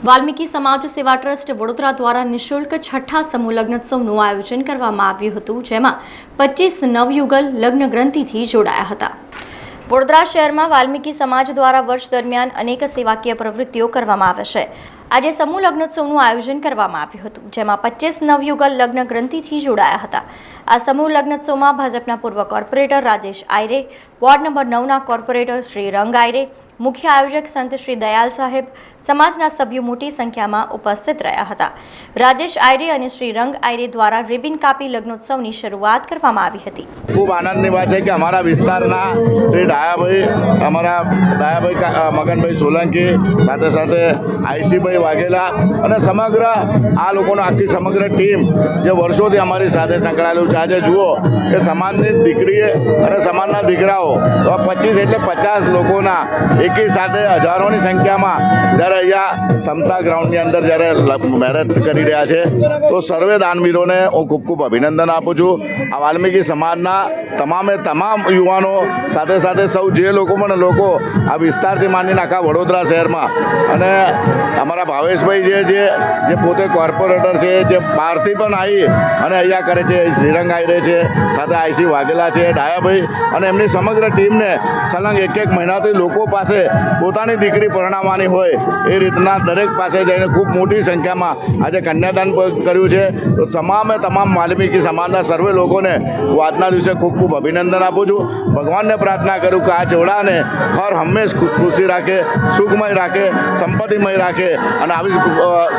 વાલ્મીકી સમાજ સેવા ટ્રસ્ટ વડોદરા દ્વારા નિઃશુલ્ક છઠ્ઠા સમૂહ લગ્નોત્સવનું આયોજન કરવામાં આવ્યું હતું, જેમાં 25 નવયુગલ લગ્ન ગ્રંથિથી જોડાયા હતા। વડોદરા શહેરમાં વાલ્મીકી સમાજ દ્વારા વર્ષ દરમિયાન અનેક સેવાકીય પ્રવૃત્તિઓ કરવામાં આવે છે। આજે સમૂહ લગ્નોત્સવનું આયોજન કરવામાં આવ્યું હતું, જેમાં 25 નવયુગલ લગ્ન ગ્રંથિથી જોડાયા હતા। આ સમૂહ લગ્નોત્સવમાં ભાજપના પૂર્વ કોર્પોરેટર રાજેશ આયરે, વોર્ડ નંબર 9ના કોર્પોરેટર શ્રી રંગ આયરે, મુખ્ય આયોજક સંત શ્રી દયાલ સાહેબ, સમાજના સભ્યો મોટી સંખ્યામાં ઉપસ્થિત રહ્યા હતા। રાજેશ આયરે અને શ્રી રંગ આયરે દ્વારા રિબિન કાપી લગ્નોત્સવની શરૂઆત કરવામાં આવી હતી। ખૂબ આનંદની વાત છે કે અમારા વિસ્તારના શ્રી ડાયાભાઈ મગનભાઈ સોલંકી સાથે સાથે આઈસીભાઈ વાઘેલા અને સમગ્ર આ લોકોનો આખી સમગ્ર ટીમ જે વર્ષોથી અમારી સાથે સંકળાયેલું છે। આજે જુઓ કે સમાજની દીકરી અને સમાજના દીકરાઓ 25 એટલે 50 લોકોના એકી સાથે હજારોની સંખ્યામાં જ્યારે અહીંયા સમતા ગ્રાઉન્ડની અંદર જ્યારે મેરેજ કરી રહ્યા છે, તો સર્વે દાનવીરોને હું ખૂબ ખૂબ અભિનંદન આપું છું। આ વાલ્મીકી સમાજના તમામ યુવાનો સાથે સાથે સૌ જે લોકો પણ લોકો આ વિસ્તારથી માંડીને આખા વડોદરા શહેરમાં અને અમારા ભાવેશભાઈ જે પોતે કોર્પોરેટર છે, જે બહારથી પણ આવી અને અહીંયા કરે છે, શ્રીરંગ આયરે છે, સાથે આઈસી વાઘેલા છે, ડાયાભાઈ અને એમની સમગ્ર ટીમને સલંગ એક મહિનાથી લોકો પાસે પોતાની દીકરી પરણાવવાની હોય એ રીતના દરેક પાસે જઈને ખૂબ મોટી સંખ્યામાં આજે કન્યાદાન કર્યું છે। તો તમામ વાલ્મીકી સમાજના સર્વે લોકોને હું આજના દિવસે ખૂબ ખૂબ અભિનંદન આપું છું। ભગવાનને પ્રાર્થના કરું કે આ જોડાને હર હંમેશ ખુશી રાખે, સુખમય રાખે, સંપત્તિમય રાખે અને આવી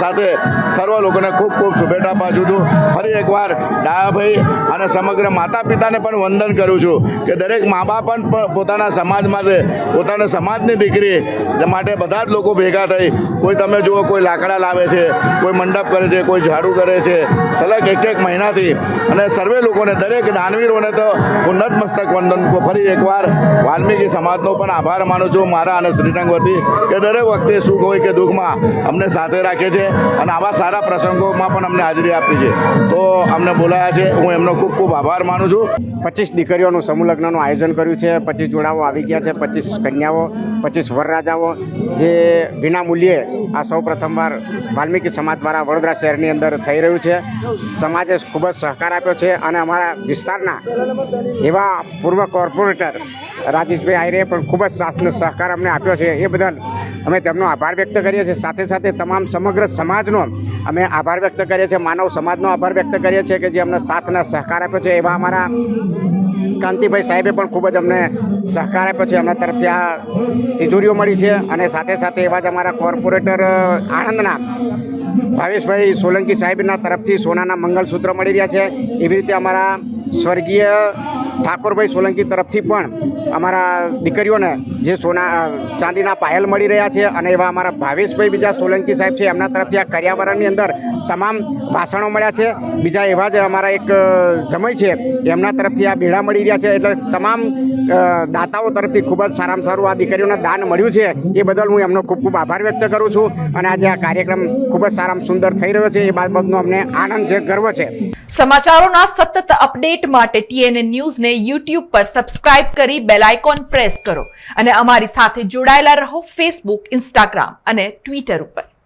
સાથે સર્વ લોકોને ખૂબ ખૂબ શુભેચ્છા પાછું છું। ફરી એકવાર ડાયાભાઈ અને સમગ્ર માતા પિતાને પણ વંદન કરું છું કે દરેક મા બાપ પણ પોતાના સમાજ માટે પોતાના સમાજની દીકરી માટે બધા જ લોકો ભેગા થઈ, કોઈ તમે જુઓ કોઈ લાકડા લાવે છે, કોઈ મંડપ કરે છે, કોઈ ઝાડુ કરે છે, સલગ એક મહિનાથી અને સર્વે લોકોને દરેક દાનવીરોને તો હું નતમસ્તક વંદન ફરી એકવાર વાલ્મીકી સમાજનો પણ આભાર માનું છું મારા અને શ્રીરંગ વતી કે દરેક વખતે સુખ હોય કે દુઃખમાં અમને સાથે રાખે છે અને આવા સારા પ્રસંગોમાં પણ અમને હાજરી આપી છે, તો અમને બોલાયા છે, હું એમનો ખૂબ ખૂબ આભાર માનું છું। 25 દીકરીઓનું સમૂહ લગ્નનું આયોજન કર્યું છે। 25 જોડાઓ આવી ગયા છે, 25 કન્યાઓ, 25 વરરાજાઓ, જે વિના મૂલ્યે આ સૌ પ્રથમવાર વાલ્મીકી સમાજ દ્વારા વડોદરા શહેરની અંદર થઈ રહ્યું છે। સમાજે ખૂબ જ સહકાર આપ્યો છે અને અમારા વિસ્તારના એવા પૂર્વ કોર્પોરેટર રાજેશભાઈ આયરે પણ ખૂબ જ સાથનો સહકાર અમને આપ્યો છે, એ બદલ અમે તેમનો આભાર વ્યક્ત કરીએ છીએ। સાથે સાથે તમામ સમગ્ર સમાજનો અમે આભાર વ્યક્ત કરીએ છીએ, માનવ સમાજનો આભાર વ્યક્ત કરીએ છીએ કે જે અમને સાથના સહકાર આપ્યો છે। એવા અમારા કાંતિભાઈ સાહેબે પણ ખૂબ જ અમને સહકાર આપ્યો છે, એમના તરફથી આ તિજોરીઓ મળી છે અને સાથે સાથે એવા જ અમારા કોર્પોરેટર આણંદના ભાવેશભાઈ સોલંકી સાહેબના તરફથી સોનાના મંગલસૂત્ર મળી રહ્યા છે। એવી રીતે અમારા સ્વર્ગીય ઠાકોરભાઈ સોલંકી તરફથી પણ અમારા દીકરીઓને જે ચાંદીના પાયલ મળી રહ્યા છે અને એવા અમારા ભાવેશભાઈ બીજા સોલંકી સાહેબ છે, એમના તરફથી આ કર્યાવરણની અંદર તમામ વાસણો મળ્યા છે। બીજા એવા જ અમારા એક જમાઈ છે, એમના તરફથી આ બેડા મળી રહ્યા છે। એટલે તમામ દાતાઓ તરફથી ખૂબ જ સારામાં સારું આ દીકરીઓને દાન મળ્યું છે, એ બદલ હું એમનો ખૂબ ખૂબ આભાર વ્યક્ત કરું છું અને આજે આ કાર્યક્રમ ખૂબ જ સારામાં સુંદર થઈ રહ્યો છે, એ બાબતનો અમને આનંદ છે, ગર્વ છે। સમાચારોના સતત અપડેટ માટે TNN ન્યૂઝને YouTube પર સબસ્ક્રાઇબ કરી બેલ આઇકોન પ્રેસ કરો અને અમારી સાથે જોડાયેલા રહો Facebook, Instagram અને Twitter ઉપર।